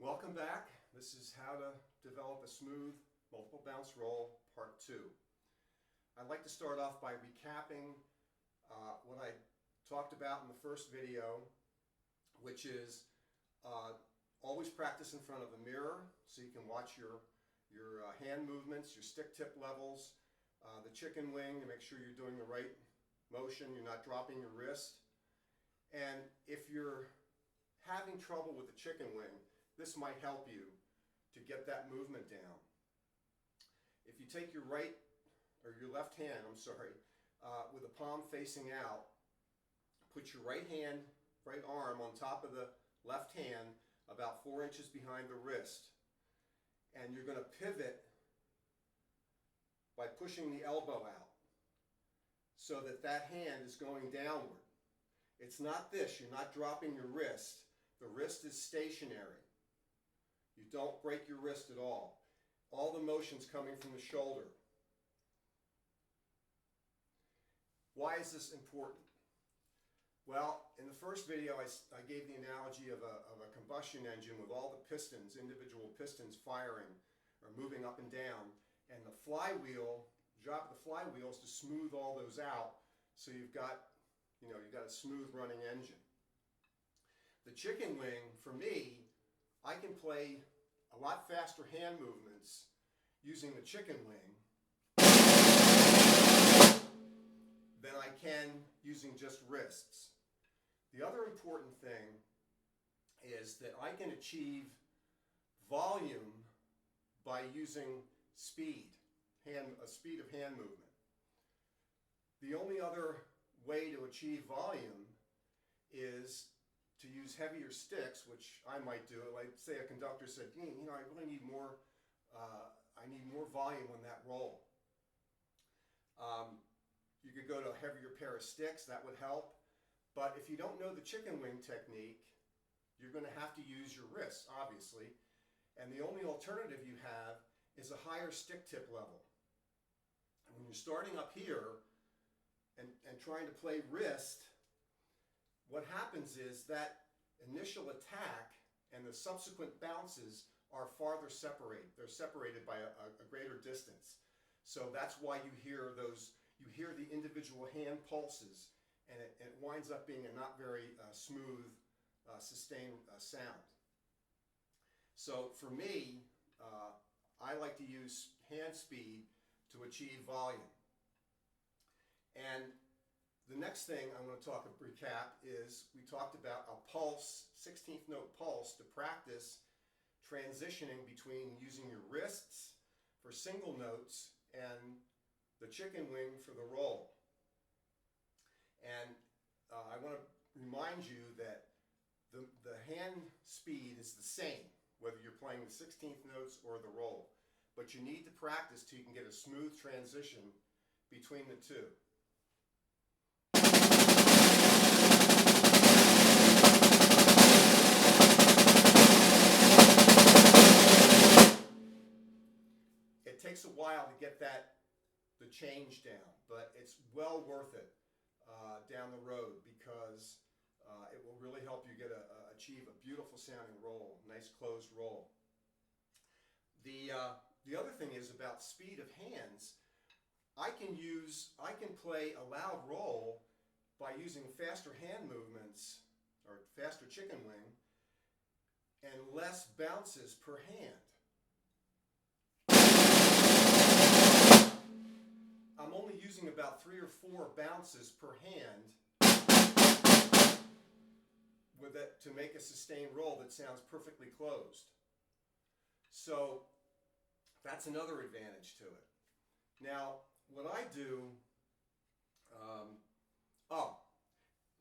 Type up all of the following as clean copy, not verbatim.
Welcome back. This is how to develop a smooth multiple bounce roll, part 2. I'd like to start off by recapping what I talked about in the first video, which is always practice in front of a mirror so you can watch your hand movements, your stick tip levels, the chicken wing to make sure you're doing the right motion, you're not dropping your wrist. And if you're having trouble with the chicken wing, this might help you to get that movement down. If you take your left hand, with the palm facing out, put your right arm on top of the left hand about 4 inches behind the wrist. And you're going to pivot by pushing the elbow out so that that hand is going downward. It's not this, you're not dropping your wrist. The wrist is stationary. You don't break your wrist at all. All the motion's coming from the shoulder. Why is this important? Well, in the first video I gave the analogy of a combustion engine with all the pistons, individual pistons firing or moving up and down, and the job of the flywheel is to smooth all those out so you've got a smooth running engine. The chicken wing, for me, I can play a lot faster hand movements using the chicken wing than I can using just wrists. The other important thing is that I can achieve volume by using speed of hand movement. The only other way to achieve volume is to use heavier sticks, which I might do. Like say a conductor said, I really need more, I need more volume on that roll. You could go to a heavier pair of sticks, that would help. But if you don't know the chicken wing technique, you're going to have to use your wrists, obviously. And the only alternative you have is a higher stick tip level. And when you're starting up here and trying to play wrist, what happens is that initial attack and the subsequent bounces are farther separated. They're separated by a greater distance. So that's why you hear the individual hand pulses, and it winds up being a not very smooth, sustained sound. So for me, I like to use hand speed to achieve volume. And the next thing I'm going to recap is we talked about a pulse, 16th note pulse, to practice transitioning between using your wrists for single notes and the chicken wing for the roll. And I want to remind you that the hand speed is the same, whether you're playing the 16th notes or the roll. But you need to practice till you can get a smooth transition between the two. It takes a while to get the change down, but it's well worth it down the road because it will really help you achieve a beautiful sounding roll, nice closed roll. The other thing is about speed of hands. I can play a loud roll by using faster hand movements or faster chicken wing and less bounces per hand. I'm only using about 3 or 4 bounces per hand with it to make a sustained roll that sounds perfectly closed. So that's another advantage to it. Now, what I do,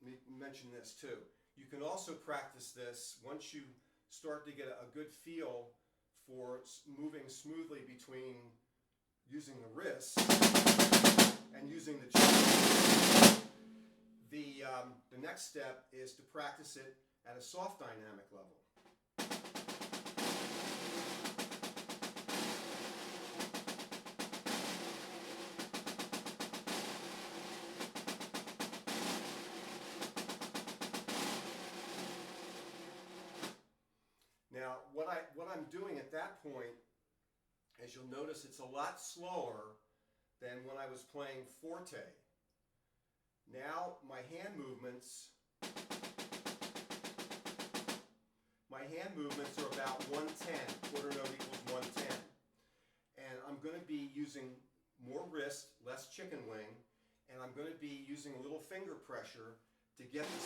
let me mention this too. You can also practice this once you start to get a good feel for moving smoothly between using the wrist and using the chicken. The next step is to practice it at a soft dynamic level. Now, what what I'm doing at that point, as you'll notice, it's a lot slower than when I was playing forte. Now my hand movements are about 110, quarter note equals 110. And I'm going to be using more wrist, less chicken wing, and I'm going to be using a little finger pressure to get the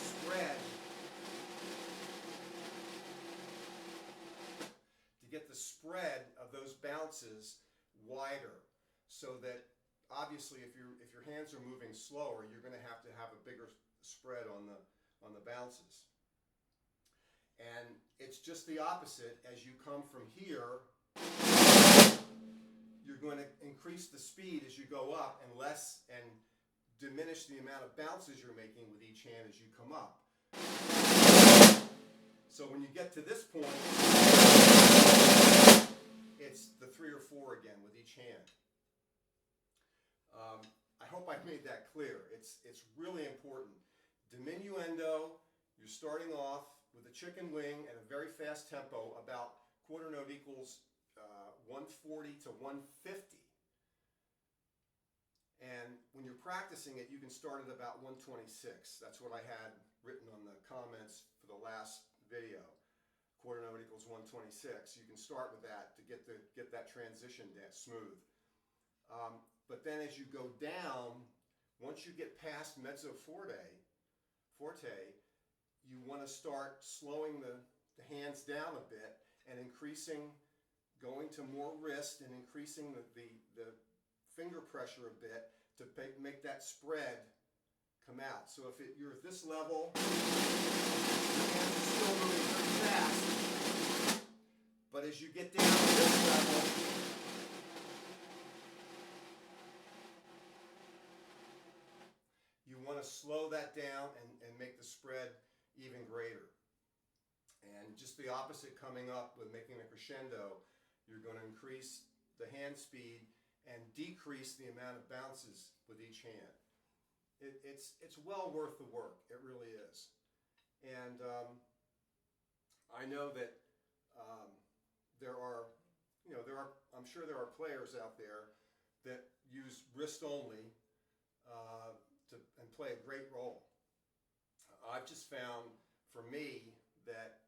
spread of those bounces wider, so that obviously if your hands are moving slower, you're going to have a bigger spread on the bounces. And it's just the opposite. As you come from here, you're going to increase the speed as you go up and diminish the amount of bounces you're making with each hand as you come up. So when you get to this point, it's the 3 or 4 again with each hand. I hope I've made that clear. It's really important. Diminuendo, you're starting off with a chicken wing at a very fast tempo, about quarter note equals 140 to 150. And when you're practicing it, you can start at about 126. That's what I had written on the comments for the last video. Quarter note equals 126. You can start with that to get that transition smooth. But then as you go down, once you get past mezzo forte, you want to start slowing the hands down a bit and going to more wrist and increasing the finger pressure a bit to make that spread come out. So if you're at this level, your hands are still moving very fast, but as you get down to this level, you want to slow that down and make the spread even greater. And just the opposite coming up with making a crescendo, you're going to increase the hand speed and decrease the amount of bounces with each hand. It's well worth the work. It really is. And I know that I'm sure there are players out there that use wrist only and play a great role. I've just found, for me, that,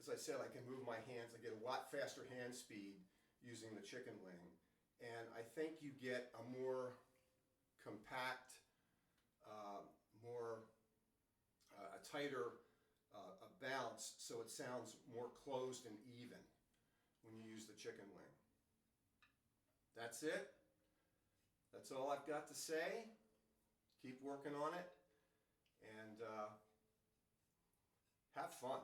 as I said, I can move my hands. I get a lot faster hand speed using the chicken wing. And I think you get a more compact, a tighter bounce, so it sounds more closed and even when you use the chicken wing. That's it. That's all I've got to say. Keep working on it and have fun.